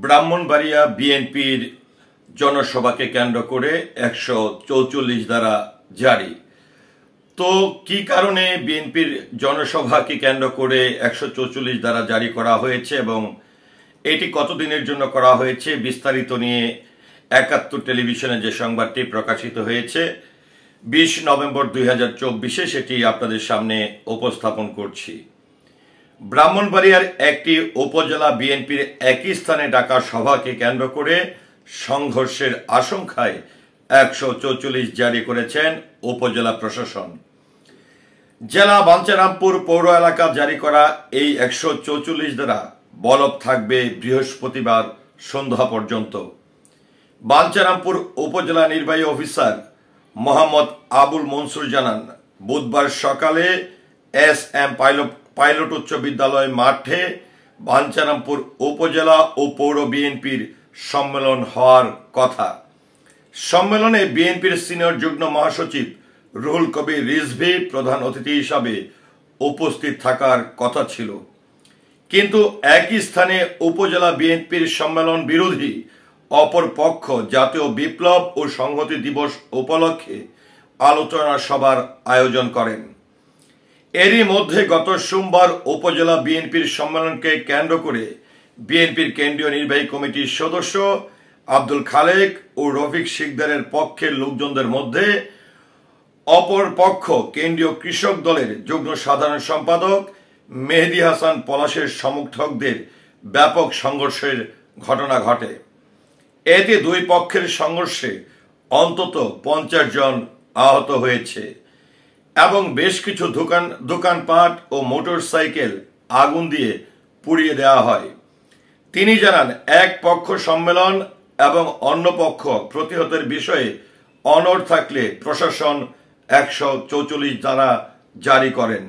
ব্রাহ্মণবাড়িয়া বিএনপির জনসভাকে কেন্দ্র করে 144 ধারা জারি। তো কি কারণে বিএনপির জনসভাকে কেন্দ্র করে 144 ধারা জারি করা হয়েছে এবং এটি কতদিনের জন্য করা হয়েছে বিস্তারিত নিয়ে 71 টেলিভিশনে যে সংবাদটি প্রকাশিত হয়েছে 20 নভেম্বর 2024 সেটি আপনাদের সামনে উপস্থাপন করছি। ব্রাহ্মণবাড়িয়ার একটি উপজেলা বিএনপির একই স্থানে ডাকা সভাকে কেন্দ্র করে সংঘর্ষের আশঙ্কায় 144 জারি করেছেন উপজেলা প্রশাসন। জেলা বাঞ্ছারামপুর পৌর এলাকা জারি করা এই 144 ধারা বলবৎ থাকবে বৃহস্পতিবার সন্ধ্যা পর্যন্ত। বাঞ্ছারামপুর উপজেলা নির্বাহী অফিসার মোহাম্মদ আবুল মনসুর জানান, বুধবার সকালে SM পাইলট উচ্চ বিদ্যালয় মাঠে বাঞ্ছারামপুর উপজেলা ও পৌর বিএনপির সম্মেলন হওয়ার কথা। সম্মেলনে বিএনপির সিনিয়র যুগ্ম মহাসচিব রুহুল কবির রিজভী প্রধান অতিথি হিসাবে উপস্থিত থাকার কথা ছিল, কিন্তু একই স্থানে উপজেলা বিএনপির সম্মেলন বিরোধী অপর পক্ষ জাতীয় বিপ্লব ও সংহতি দিবস উপলক্ষে আলোচনা সভার আয়োজন করেন। এরই মধ্যে গত সোমবার উপজেলা বিএনপির সম্মেলনকে কেন্দ্র করে বিএনপির কেন্দ্রীয় নির্বাহী কমিটির সদস্য আব্দুল খালেক ও রফিক শিকদারের পক্ষের লোকজনদের মধ্যে অপর পক্ষ কেন্দ্রীয় কৃষক দলের যুগ্ম সাধারণ সম্পাদক মেহেদী হাসান পলাশের সমর্থকদের ব্যাপক সংঘর্ষের ঘটনা ঘটে। এতে দুই পক্ষের সংঘর্ষে অন্তত 50 জন আহত হয়েছে এবং বেশ কিছু দোকানপাট ও মোটরসাইকেল আগুন দিয়ে পুড়িয়ে দেওয়া হয়। তিনি জানান, এক পক্ষ সম্মেলন এবং অন্য পক্ষ প্রতিহতের বিষয়ে অনড় থাকলে প্রশাসন 144 ধারা জারি করেন।